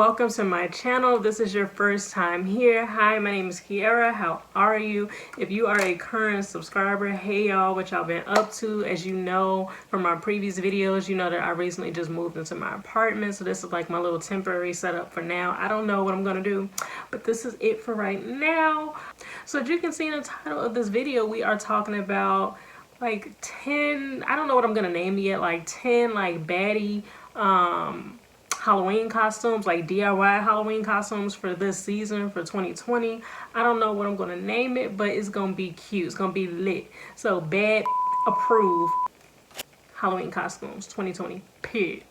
welcome to my channel. This is your first time here. Hi, my name is Kiara. How are you? If you are a current subscriber, hey y'all, what y'all been up to? As you know from my previous videos, you know that I recently just moved into my apartment, so this is like my little temporary setup for now. I don't know what I'm gonna do, but this is it for right now. So as you can see in the title of this video, we are talking about like 10, I don't know what I'm gonna name it yet, like 10 like baddie Halloween costumes, like DIY Halloween costumes for this season for 2020. I don't know what I'm gonna name it, but it's gonna be cute. It's gonna be lit. So bad approved Halloween costumes 2020 period.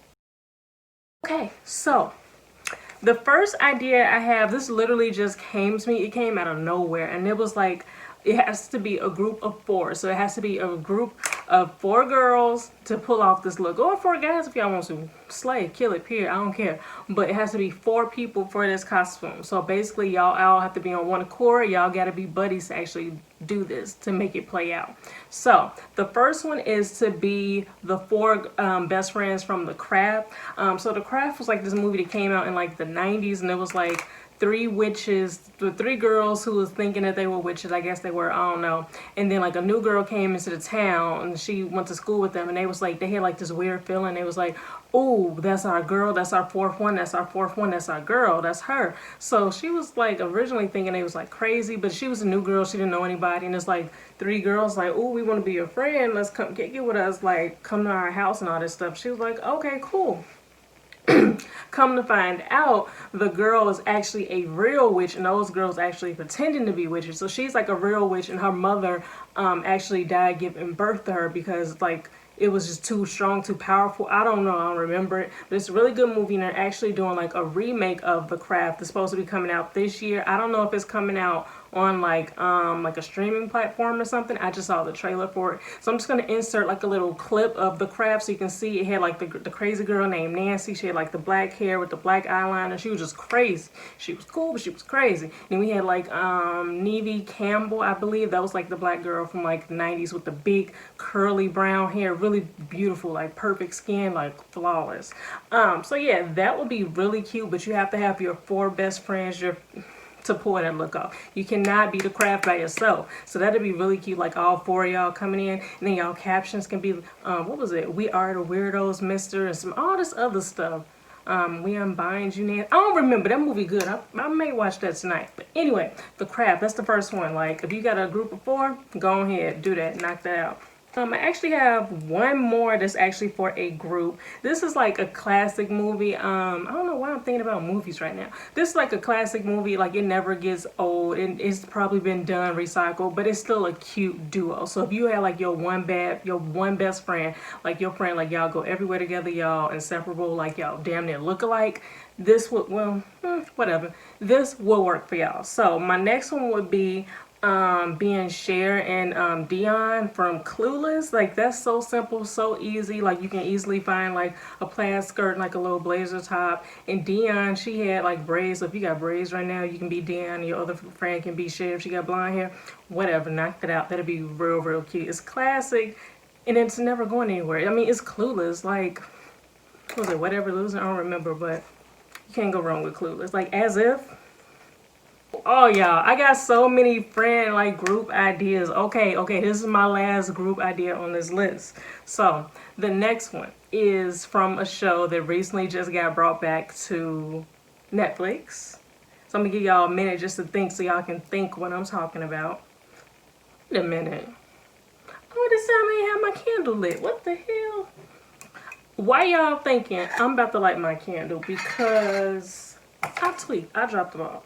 Okay, so the first idea I have, this literally just came to me. It came out of nowhere, and it was like, it has to be a group of 4. So it has to be a group of 4 girls to pull off this look, or 4 guys if y'all want to. Slay, kill it, period, I don't care. But it has to be 4 people for this costume. So basically y'all all have to be on one accord. Y'all gotta be buddies to actually do this, to make it play out. So the first one is to be the 4 best friends from The Craft. So The Craft was like this movie that came out in like the 90s, and it was like 3 witches, the 3 girls who was thinking that they were witches. I guess they were, I don't know. And then like a new girl came into the town, and she went to school with them, and they was like, they had like this weird feeling. They was like, oh, that's our girl, that's our 4th one, that's our 4th one, that's our girl, that's her. So she was like originally thinking they was like crazy, but she was a new girl, she didn't know anybody, and it's like 3 girls like, oh, we want to be your friend, let's come get with us, like come to our house and all this stuff. She was like, okay, cool. Come to find out, the girl is actually a real witch, and those girls actually pretending to be witches. So she's like a real witch, and her mother actually died giving birth to her because like it was just too strong, too powerful. I don't know, I don't remember it, but it's a really good movie, and they're actually doing like a remake of The Craft. It's supposed to be coming out this year. I don't know if it's coming out on like a streaming platform or something. I just saw the trailer for it, so I'm just gonna insert like a little clip of The Craft so you can see. It had like the crazy girl named Nancy. She had like the black hair with the black eyeliner. She was just crazy. She was cool, but she was crazy. And we had like Neve Campbell, I believe. That was like the black girl from like the 90s with the big curly brown hair, really beautiful, like perfect skin, like flawless. So yeah, that would be really cute, but you have to have your 4 best friends, to pull that look off. You cannot be The Craft by yourself. So that'd be really cute, like all 4 of y'all coming in, and then y'all captions can be what was it, we are the weirdos, mister, and some all this other stuff. We unbind you, Nan. I don't remember. That movie good. I may watch that tonight. But anyway, The Craft, that's the first one. Like if you got a group of 4, go ahead, do that, knock that out. I actually have one more that's actually for a group. This is like a classic movie. I don't know why I'm thinking about movies right now. This is like a classic movie. Like it never gets old, and it's probably been done, recycled, but it's still a cute duo. So if you had like your one best friend, like your friend, like y'all go everywhere together, y'all inseparable, like y'all damn near look alike, this would, well, whatever. This will work for y'all. So my next one would be being Cher and Dion from Clueless. Like that's so simple, so easy. Like you can easily find like a plaid skirt and like a little blazer top. And Dion, she had like braids. So if you got braids right now, you can be Dion. Your other friend can be Cher if she got blonde hair. Whatever, knock it out. That'll be real cute. It's classic, and it's never going anywhere. I mean, it's Clueless. Like, what was it, Whatever Losing? I don't remember, but you can't go wrong with Clueless. Like As If. Oh y'all, I got so many friend like group ideas. Okay, this is my last group idea on this list. So the next one is from a show that recently just got brought back to Netflix. So I'm gonna give y'all a minute just to think, so y'all can think what I'm talking about. Wait a minute. Oh, this time I ain't have my candle lit. What the hell? Why y'all thinking I'm about to light my candle? Because I tweaked. I dropped the ball.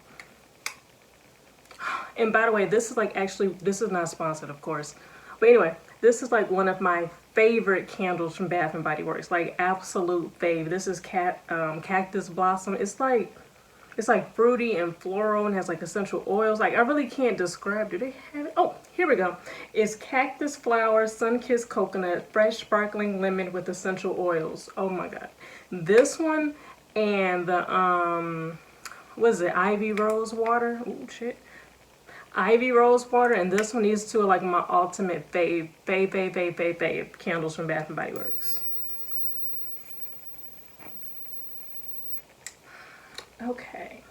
And by the way, this is like actually, this is not sponsored, of course. But anyway, this is like one of my favorite candles from Bath and Body Works. Like absolute fave. This is Cactus Blossom. It's like fruity and floral and has like essential oils. Like I really can't describe. Do they have it? Oh, here we go. It's cactus flower, sun-kissed coconut, fresh sparkling lemon with essential oils. Oh my god. This one and the what is it? Ivy Rose Water. Oh shit. Ivy Rose Water, and this one, these two are like my ultimate fave candles from Bath and Body Works. Okay.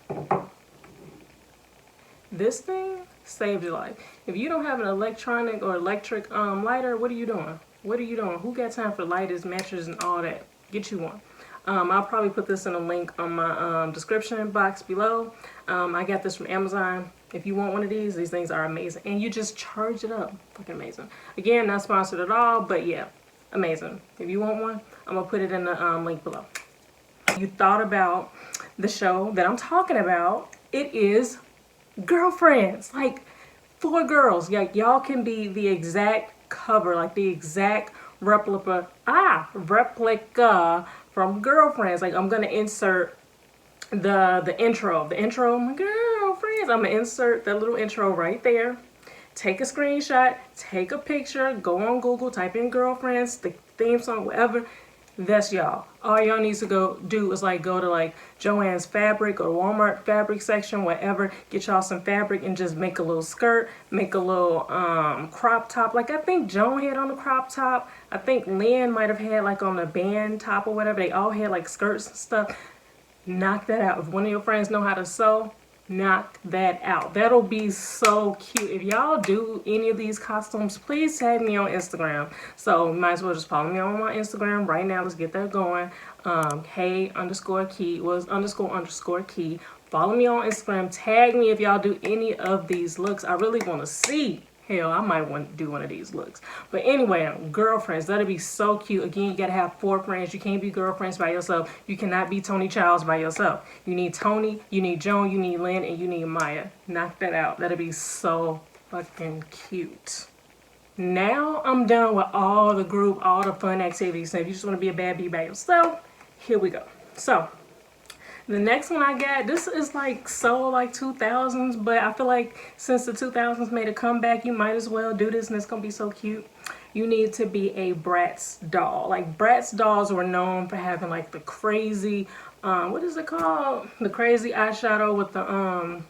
This thing saves your life. If you don't have an electronic or electric lighter, what are you doing? What are you doing? Who got time for lighters, matches, and all that? Get you one. I'll probably put this in a link on my description box below. I got this from Amazon. If you want one of these things are amazing. And you just charge it up. Fucking amazing. Again, not sponsored at all, but yeah, amazing. If you want one, I'm going to put it in the link below. You thought about the show that I'm talking about. It is Girlfriends. Like 4 girls. Like y'all can be the exact cover, like the exact replica from Girlfriends. Like I'm gonna insert the intro, my girlfriends. I'm gonna insert that little intro right there. Take a screenshot, take a picture, go on Google, type in Girlfriends, the theme song, whatever. That's y'all. All y'all needs to go do is like go to like Joann's fabric or Walmart fabric section, whatever. Get y'all some fabric and just make a little skirt, make a little crop top. Like I think Joan had on the crop top. I think Lynn might have had like on the band top or whatever. They all had like skirts and stuff. Knock that out. If one of your friends know how to sew, knock that out. That'll be so cute. If y'all do any of these costumes, please tag me on Instagram. So might as well just follow me on my Instagram right now. Let's get that going. Hey_key was __ key. Follow me on Instagram. Tag me if y'all do any of these looks. I really want to see. Hell, I might want to do one of these looks. But anyway, Girlfriends, that'd be so cute. Again, you gotta have 4 friends. You can't be girlfriends by yourself. You cannot be Tony Childs by yourself. You need Tony, you need Joan, you need Lynn, and you need Maya. Knock that out. That'd be so fucking cute. Now I'm done with all the group, all the fun activities. So if you just want to be a bad bee by yourself, here we go. So the next one I got, this is like so like 2000s, but I feel like since the 2000s made a comeback, you might as well do this and it's gonna be so cute. You need to be a Bratz doll. Like Bratz dolls were known for having like the crazy, what is it called? The crazy eyeshadow with the,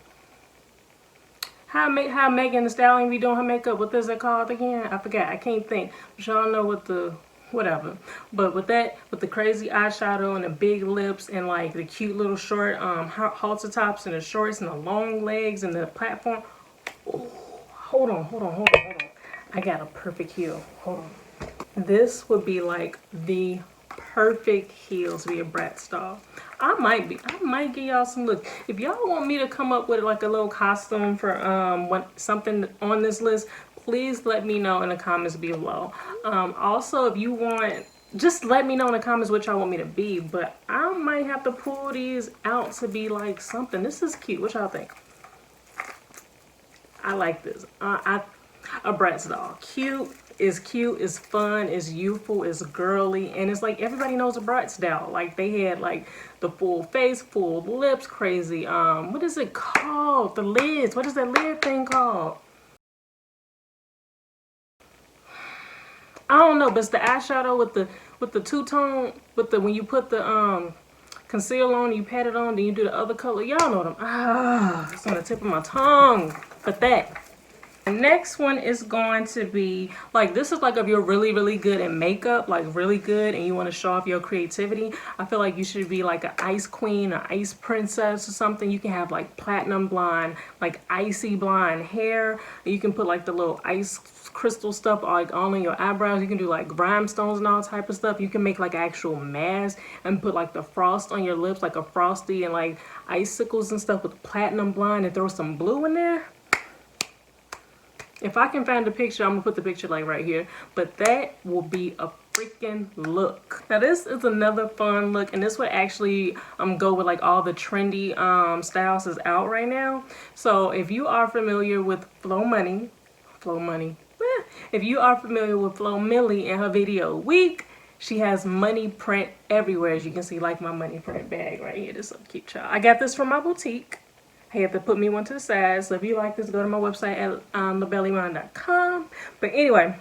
how Megan Thee Stallion be doing her makeup. What is it called again? I forgot, I can't think. But y'all know what the, whatever. But with that, with the crazy eyeshadow and the big lips and like the cute little short halter tops and the shorts and the long legs and the platform. Ooh, hold on. I got a perfect heel. Hold on. This would be like the perfect heels to be a Bratz doll. I might give y'all some looks. If y'all want me to come up with like a little costume for something on this list, please let me know in the comments below. Also, if you want, just let me know in the comments what y'all want me to be. But I might have to pull these out to be like something. This is cute. What y'all think? I like this. A Bratz doll. Cute, is fun, is youthful, is girly, and it's like everybody knows a Bratz doll. Like they had like the full face, full lips, crazy. What is it called? The lids. What is that lid thing called? I don't know, but it's the eyeshadow with the two-tone, with the, when you put the conceal on, you pat it on, then you do the other color. Y'all know them. It's on the tip of my tongue. But that. The next one is going to be, like, this is like if you're really, really good at makeup, like really good, and you want to show off your creativity. I feel like you should be like an ice queen, an ice princess or something. You can have like platinum blonde, like icy blonde hair. You can put like the little ice crystal stuff like on your eyebrows. You can do like rhinestones and all type of stuff. You can make like actual mask and put like the frost on your lips, like a frosty, and like icicles and stuff with platinum blonde, and throw some blue in there. If I can find a picture, I'm gonna put the picture like right here. But that will be a freaking look. Now this is another fun look, and this would actually go with like all the trendy styles is out right now. So if you are familiar with Flo Milli, if you are familiar with Flo Milli and her video Week, she has money print everywhere. As you can see, like my money print bag right here. This is so cute, child. I got this from my boutique. I had to put me one to the side. So if you like this, go to my website at shoplabelleiman.com. But anyway,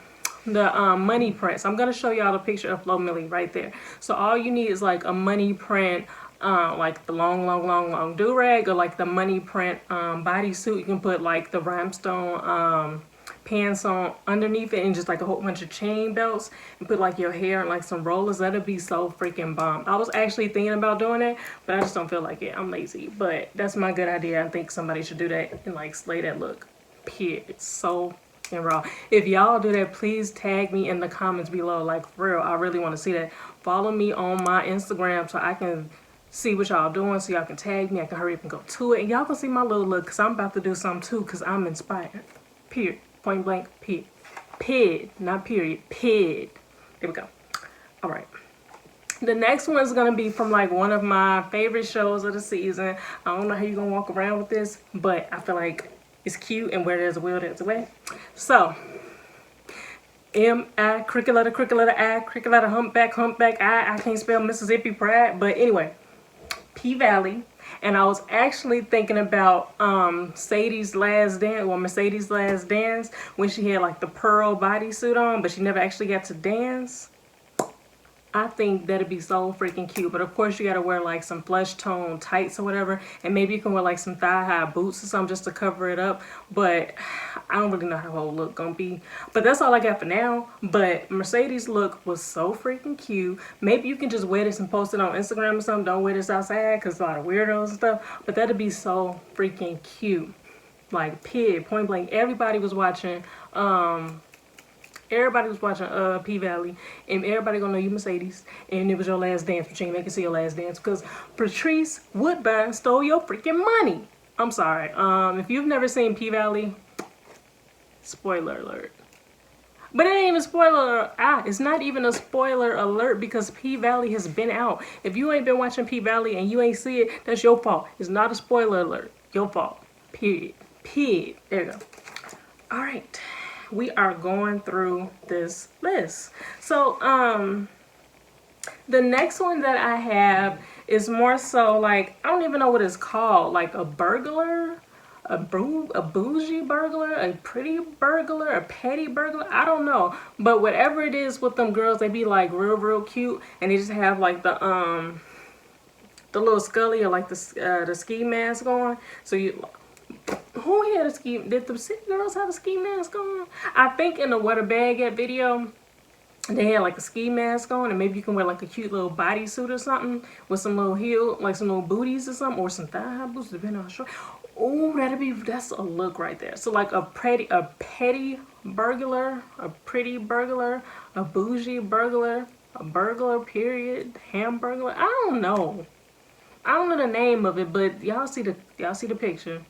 the money prints. I'm gonna show y'all the picture of Flo Milli right there. So all you need is like a money print, like the long do-rag, or like the money print bodysuit. You can put like the rhinestone pants on underneath it and just like a whole bunch of chain belts and put like your hair and like some rollers. That'd be so freaking bomb. I was actually thinking about doing that, but I just don't feel like it. I'm lazy. But that's my good idea. I think somebody should do that and like slay that look. Period. It's so raw. If y'all do that, please tag me in the comments below. Like for real, I really want to see that. Follow me on my Instagram so I can see what y'all doing, so y'all can tag me. I can hurry up and go to it, and y'all can see my little look, because I'm about to do something too, because I'm inspired. Period. Point blank. Period. Period. Not period. Period. There we go. All right. The next one is going to be from like one of my favorite shows of the season. I don't know how you're going to walk around with this, but I feel like it's cute, and where there's a will, there's a way. So, M-I, cricket letter, I, cricket letter, humpback, I can't spell Mississippi Pride. But anyway, P Valley. And I was actually thinking about Sadie's Last Dance, or Mercedes' Last Dance, when she had like the pearl bodysuit on, but she never actually got to dance. I think that'd be so freaking cute. But of course you gotta wear like some flesh tone tights or whatever, and maybe you can wear like some thigh high boots or something just to cover it up. But I don't really know how the whole look gonna be. But that's all I got for now. But Mercedes' look was so freaking cute. Maybe you can just wear this and post it on Instagram or something. Don't wear this outside because a lot of weirdos and stuff. But that'd be so freaking cute. Like point blank. Everybody was watching P Valley, and everybody gonna know you Mercedes, and it was your last dance, but you ain't making it see your last dance because Patrice Woodbine stole your freaking money. I'm sorry. If you've never seen P Valley, spoiler alert. But it ain't even spoiler. It's not even a spoiler alert because P Valley has been out. If you ain't been watching P Valley and you ain't see it, that's your fault. It's not a spoiler alert. Your fault. Period. Period. There you go. All right. We are going through this list. So the next one that I have is more so like, I don't even know what it's called, like a burglar, a bougie burglar, a pretty burglar, a petty burglar, I don't know. But whatever it is with them girls, they be like real cute, and they just have like the little scully or like the ski mask on. So you, who had a ski? Did the city girls have a ski mask on? I think in the What a Bag At video, they had like a ski mask on, and maybe you can wear like a cute little bodysuit or something with some little heel, like some little bouties or something, or some thigh high boots, depending on short. Oh, that's a look right there. So like a petty burglar, a pretty burglar, a bougie burglar, a burglar period, hamburglar. I don't know the name of it, but y'all see the picture.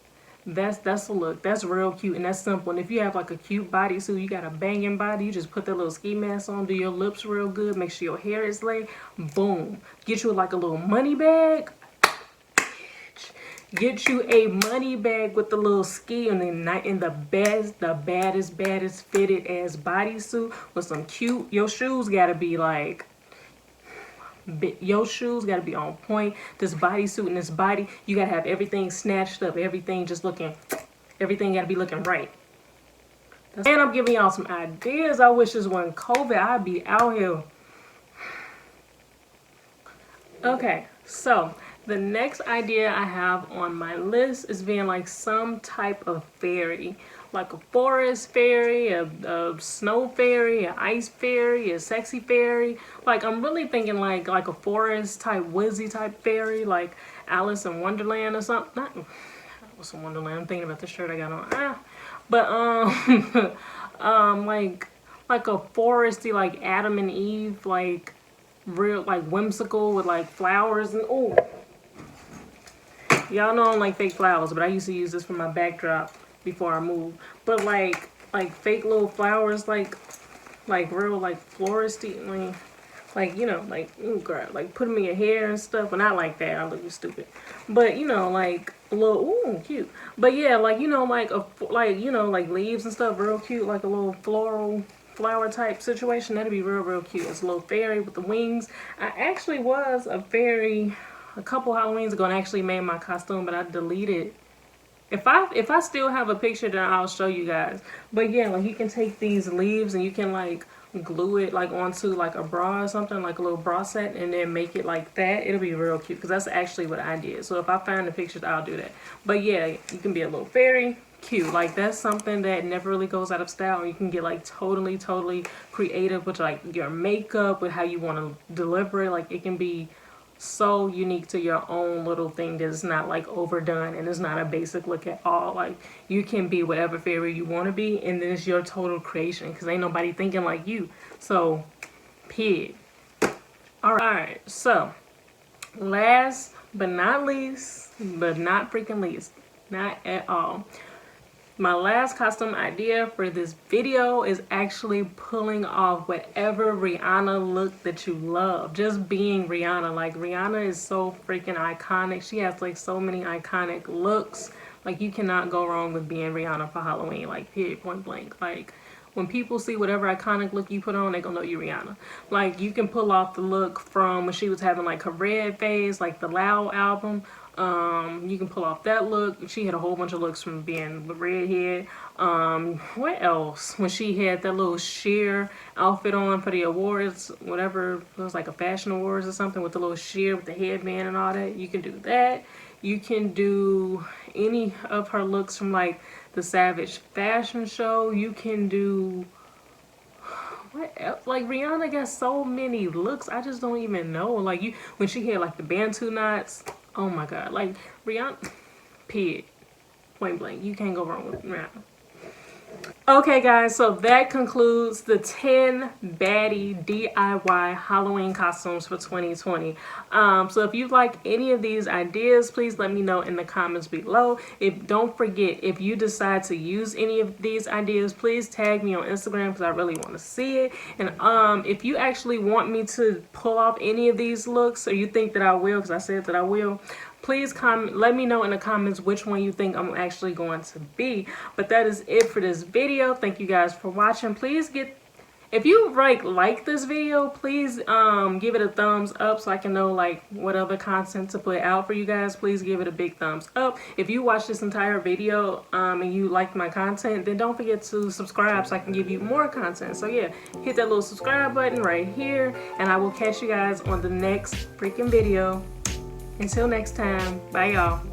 That's the look. That's real cute, and that's simple. And if you have like a cute bodysuit, you got a banging body, you just put that little ski mask on, do your lips real good, make sure your hair is laid, boom. Get you like a little money bag. Get you a money bag with the little ski and the baddest fitted ass bodysuit with some cute. Your shoes gotta be like, your shoes gotta be on point. This bodysuit and this body, you gotta have everything snatched up, everything gotta be looking right. And I'm giving y'all some ideas. I wish this wasn't COVID. I'd be out here. Okay, so the next idea I have on my list is being like some type of fairy. Like a forest fairy, a snow fairy, an ice fairy, a sexy fairy. Like I'm really thinking like a forest type, wizzy type fairy, like Alice in Wonderland or something. Not Alice in Wonderland. I'm thinking about the shirt I got on. But like a foresty, like Adam and Eve, like real like whimsical with like flowers and oh. Y'all know I don't like fake flowers, but I used to use this for my backdrop before I moved. But like fake little flowers, like real like floristy, like you know, like ooh girl, like put them in your hair and stuff. But not like that, I look stupid. But you know, like a little ooh cute. But yeah, like you know, like like leaves and stuff, real cute, like a little floral flower type situation. That'd be real cute. It's a little fairy with the wings. I actually was a fairy a couple Halloweens ago and actually made my costume, but I deleted. If I still have a picture, then I'll show you guys. But yeah, like you can take these leaves and you can like glue it like onto like a bra or something, like a little bra set, and then make it like that. It'll be real cute because that's actually what I did. So if I find the pictures, I'll do that. But yeah, you can be a little fairy. Cute. Like that's something that never really goes out of style. You can get like totally creative with like your makeup, with how you want to deliver it. Like it can be so unique to your own little thing that's not like overdone and it's not a basic look at all. Like you can be whatever fairy you want to be, and then it's your total creation because ain't nobody thinking like you. So pig. All right, so last but not least, but not freaking least, not at all, my last costume idea for this video is actually pulling off whatever Rihanna look that you love. Just being Rihanna. Like Rihanna is so freaking iconic. She has like so many iconic looks. Like you cannot go wrong with being Rihanna for Halloween. Like period, point blank. Like when people see whatever iconic look you put on, they gonna know you Rihanna. Like you can pull off the look from when she was having like her red phase, like the Loud album. You can pull off that look. She had a whole bunch of looks from being the redhead. What else? When she had that little sheer outfit on for the awards, whatever, it was like a fashion awards or something, with the little sheer with the headband and all that. You can do that. You can do any of her looks from like the Savage fashion show. You can do what else? Like Rihanna got so many looks, I just don't even know. Like you, when she had like the bantu knots, oh my god. Like Rihanna, period, point blank, you can't go wrong with Rihanna. Okay guys, so that concludes the 10 baddie DIY Halloween costumes for 2020. So if you like any of these ideas, please let me know in the comments below. Don't forget, if you decide to use any of these ideas, please tag me on Instagram because I really want to see it. And if you actually want me to pull off any of these looks, or you think that I will, because I said that I will, please comment, let me know in the comments which one you think I'm actually going to be. But that is it for this video. Thank you guys for watching. Please if you like this video, please give it a thumbs up so I can know like what other content to put out for you guys. Please give it a big thumbs up. If you watch this entire video and you like my content, then don't forget to subscribe so I can give you more content. So yeah, hit that little subscribe button right here, and I will catch you guys on the next freaking video. Until next time, bye y'all.